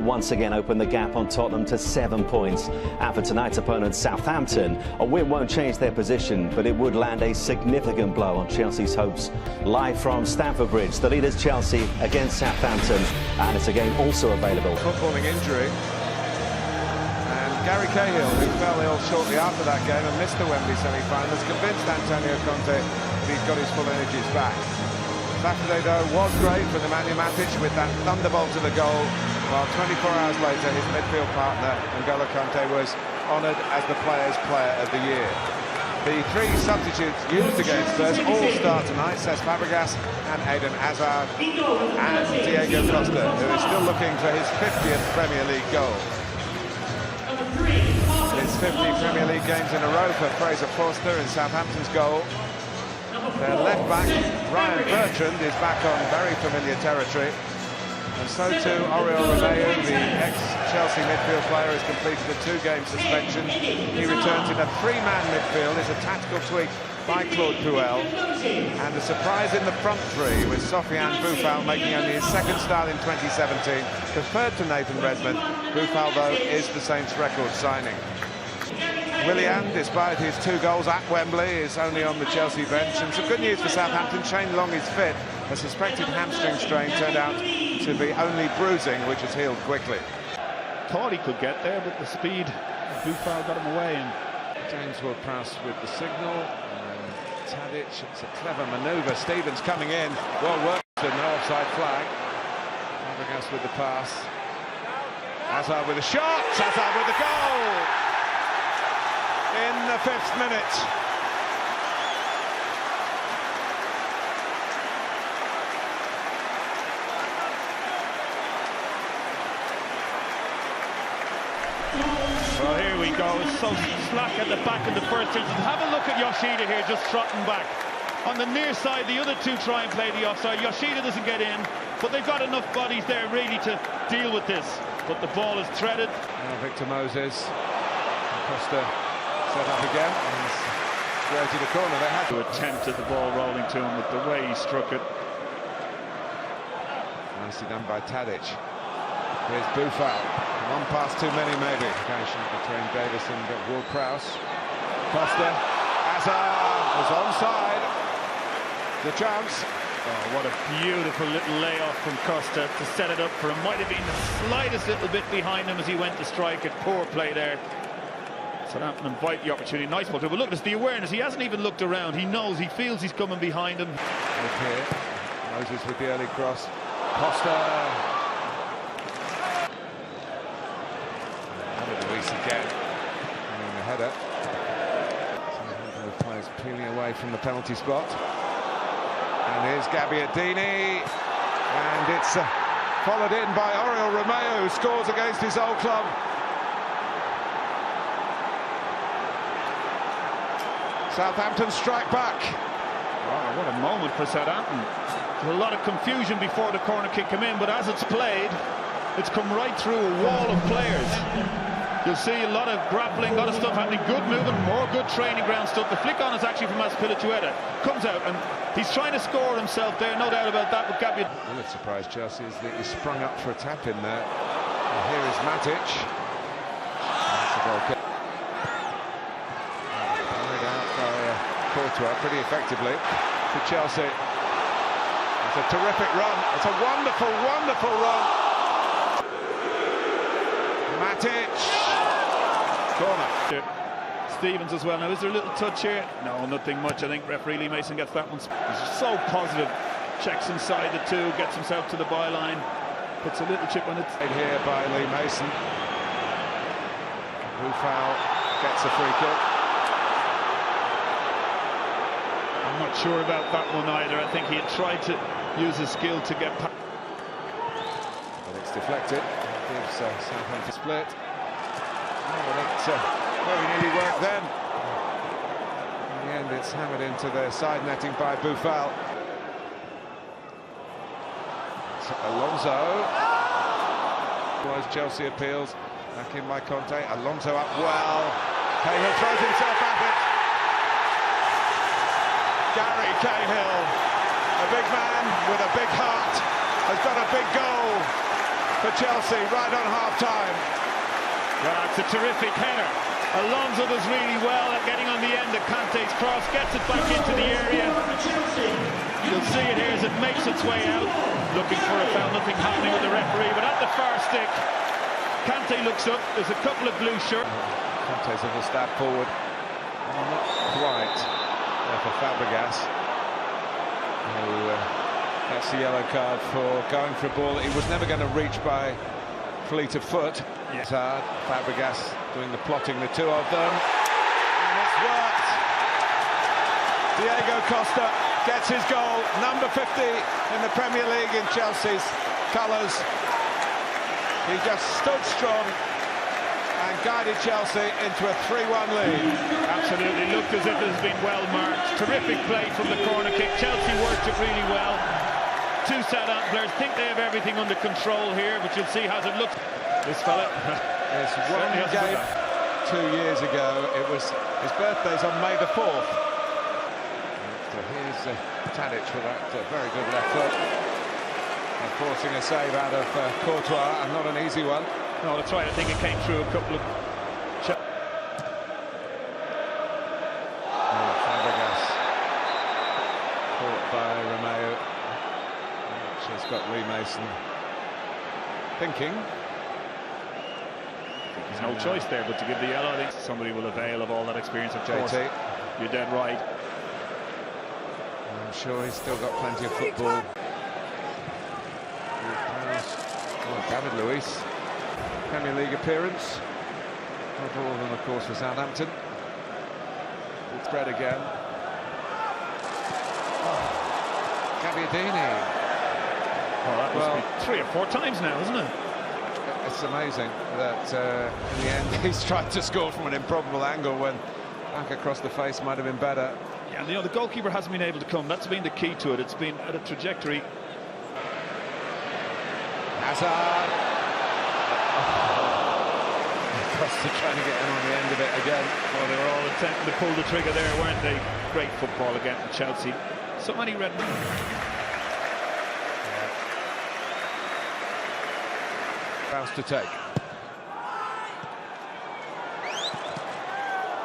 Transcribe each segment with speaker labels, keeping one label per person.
Speaker 1: once again open the gap on Tottenham to 7 points. And for tonight's opponent, Southampton, a win won't change their position, but it would land a significant blow on Chelsea's hopes. Live from Stamford Bridge, the leaders Chelsea against Southampton, and it's a game also available.
Speaker 2: Footballing injury. Gary Cahill, who fell ill shortly after that game and missed the Wembley semi-final, has convinced Antonio Conte that he's got his full energies back. Saturday, though, was great for Nemanja Matic with that thunderbolt of a goal, while 24 hours later his midfield partner, N'Golo Kante, was honoured as the Players' Player of the Year. The three substitutes used against Spurs all start tonight: Cesc Fabregas and Eden Hazard and Diego Costa, who is still looking for his 50th Premier League goal. It's 50 Premier League games in a row for Fraser Forster in Southampton's goal. Their left-back, Ryan Bertrand, is back on very familiar territory. And so too, Oriol Romeu, the ex-Chelsea midfield player, has completed a 2-game suspension. He returns in a 3-man midfield. It's a tactical tweak by Claude Puel. And a surprise in the front three, with Sofiane Boufal making only his second start in 2017. Preferred to Nathan Redmond. Boufal, though, is the Saints' record signing. Willian, despite his 2 goals at Wembley, is only on the Chelsea bench. And some good news for Southampton: Shane Long is fit. A suspected hamstring strain turned out to be only bruising, which has healed quickly.
Speaker 3: Thought he could get there, but the speed, Boufal got him away. And
Speaker 2: James Ward-Prowse with the signal. Tadic, it's a clever manoeuvre. Stevens coming in. Well worked, no offside flag. Fabregas with the pass. Hazard with a shot. Hazard with the goal. In the 5th minute.
Speaker 3: well, here we go. It's so slack at the back in the first instance. Have a look at Yoshida here, just trotting back. On the near side, the other two try and play the offside. Yoshida doesn't get in, but they've got enough bodies there really to deal with this. But the ball is threaded.
Speaker 2: Now Victor Moses. Costa set up again. And created a corner. They had
Speaker 3: to attempt at the ball rolling to him, but the way he struck it.
Speaker 2: Nicely done by Tadic. Here's Boufal. 1 pass too many, maybe. Communication between Davis and Ward-Prowse. Costa. Hazard was onside. The chance.
Speaker 3: Oh, what a beautiful little layoff from Costa to set it up for him. Might have been the slightest little bit behind him as he went to strike it. Poor play there. Southampton invite the opportunity. Nice ball too. But look, it's the awareness. He hasn't even looked around. He knows, he feels he's coming behind him.
Speaker 2: Here. Moses with the early cross. Costa. Luis again. And the header. Southampton players peeling away from the penalty spot. And here's Gabbiadini, and it's followed in by Oriol Romeu, who scores against his old club. Southampton strike back.
Speaker 3: Wow, what a moment for Southampton. There's a lot of confusion before the corner kick came in, but as it's played, it's come right through a wall of players. You'll see a lot of grappling, a lot of stuff happening, good movement, more good training ground stuff. The flick on is actually from Azpilicueta. Comes out and he's trying to score himself there, no doubt about that. But Gabby.
Speaker 2: Well, it surprised Chelsea is that he sprung up for a tap in there. And here is Matic. That's a goal kick. Carried out by Courtois pretty effectively for Chelsea. It's a terrific run. It's a wonderful, wonderful run. Matic. Corner.
Speaker 3: Stevens as well. Now, is there a little touch here? No, nothing much. I think referee Lee Mason gets that one. He's so positive. Checks inside the 2, gets himself to the byline, puts a little chip on it.
Speaker 2: Here by Lee Mason. Boufal gets a free kick.
Speaker 3: I'm not sure about that one either. I think he had tried to use his skill to get past.
Speaker 2: But it's deflected. It gives Southampton split. Oh, very nearly worked then. In the end, it's hammered into the side netting by Boufal. Alonso. Was Chelsea appeals. Back in by Conte. Alonso up well. Cahill throws himself at it. Gary Cahill, a big man with a big heart, has got a big goal. for Chelsea right on half-time.
Speaker 3: Well, it's a terrific header. Alonso does really well at getting on the end of Kante's cross, gets it back into the area. You'll see it here as it makes its way out. Looking for a foul, nothing happening with the referee, but at the far stick, Kante looks up, there's a couple of blue shirts.
Speaker 2: Kante's little stab forward. Not quite there for Fabregas, who gets the yellow card for going for a ball that he was never going to reach by fleet of foot. It's hard. Fabregas doing the plotting, the two of them. And it's worked. Diego Costa gets his goal, number 50 in the Premier League in Chelsea's colours. He just stood strong and guided Chelsea into a 3-1 lead.
Speaker 3: Absolutely, looked as if it has been well marked. Terrific play from the corner kick. Chelsea worked it really well. Two Southampton players think they have everything under control here, but you'll see how it looks. This fella.
Speaker 2: There's one game 2 years ago. It was his birthday's on May the 4th. So here's Tadic with that very good left foot. And forcing a save out of Courtois, and not an easy one.
Speaker 3: No, that's right. I think it came through a couple of...
Speaker 2: Fabregas caught by Romeo, which has got Lee Mason thinking.
Speaker 3: There's no choice there but to give the yellow. I think somebody will avail of all that experience of course.
Speaker 2: JT.
Speaker 3: You're dead right.
Speaker 2: I'm sure he's still got plenty of football. Oh, David Luiz. Premier League appearance. Not all of them, of course, for Southampton. Good spread again. Oh, Gabbiadini.
Speaker 3: Well, that must be 3 or 4 times now, isn't it?
Speaker 2: It's amazing that in the end he's tried to score from an improbable angle when back across the face might have been better.
Speaker 3: Yeah, you know, the goalkeeper hasn't been able to come. That's been the key to it. It's been at a trajectory.
Speaker 2: Hazard. Costa trying to get in on the end of it again.
Speaker 3: Well, they were all attempting to pull the trigger there, weren't they? Great football again from Chelsea. So many red...
Speaker 2: Bounce to take.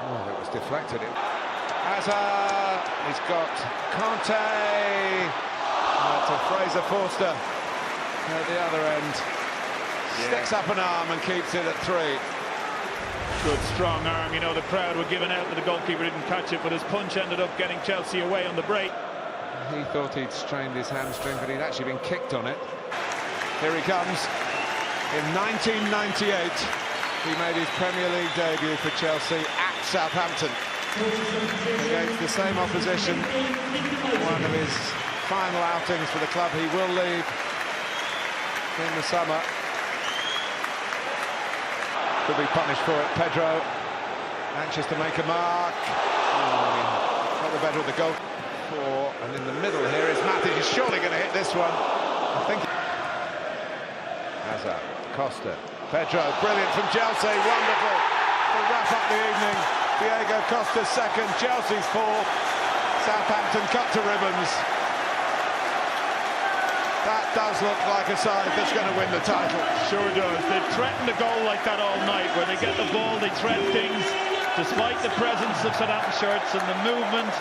Speaker 2: Oh, it was deflected. Hazard, he's got Kante. To Fraser Forster at the other end. Sticks up an arm and keeps it at 3.
Speaker 3: Good strong arm. You know, the crowd were giving out that the goalkeeper didn't catch it, but his punch ended up getting Chelsea away on the break.
Speaker 2: He thought he'd strained his hamstring, but he'd actually been kicked on it. Here he comes. In 1998, he made his Premier League debut for Chelsea at Southampton. Against the same opposition, one of his final outings for the club. He will leave in the summer. Could be punished for it. Pedro, anxious to make a mark. Got the better of the goal. And in the middle here is Matic. He's surely going to hit this one. I think. Hazard, Costa, Pedro, brilliant from Chelsea. Wonderful to wrap up the evening. Diego Costa's second, Chelsea's 4th. Southampton cut to ribbons. That does look like a side that's going to win the title.
Speaker 3: Sure does. They've threatened a goal like that all night, where they get the ball, they threat things, despite the presence of Southampton shirts and the movement,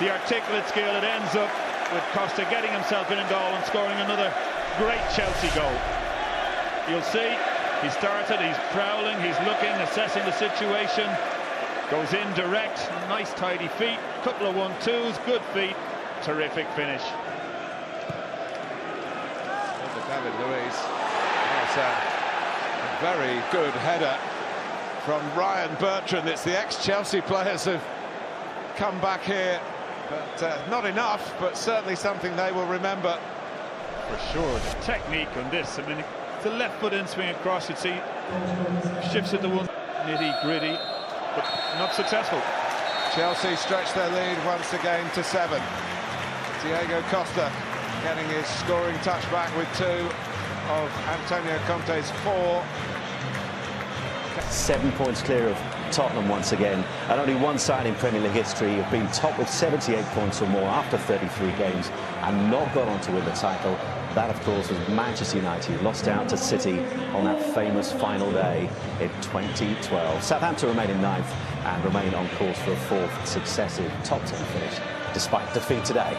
Speaker 3: the articulate skill. It ends up with Costa getting himself in goal and scoring another great Chelsea goal. You'll see, he started, he's prowling, he's looking, assessing the situation, goes in direct, nice tidy feet, couple of 1-2s, good feet, terrific finish.
Speaker 2: David Luiz. That's a very good header from Ryan Bertrand. It's the ex-Chelsea players who've come back here, but not enough, but certainly something they will remember.
Speaker 3: For sure, the technique on this, I mean, the left foot in swing across, you'd see, shifts it to one, nitty-gritty, but not successful.
Speaker 2: Chelsea stretch their lead once again to 7. Diego Costa getting his scoring touch back with 2 of Antonio Conte's 4.
Speaker 1: 7 points clear of Tottenham once again, and only one side in Premier League history have been top with 78 points or more after 33 games and not gone on to win the title. That, of course, was Manchester United, who lost out to City on that famous final day in 2012. Southampton remain in ninth and remain on course for a fourth successive top 10 finish, despite defeat today.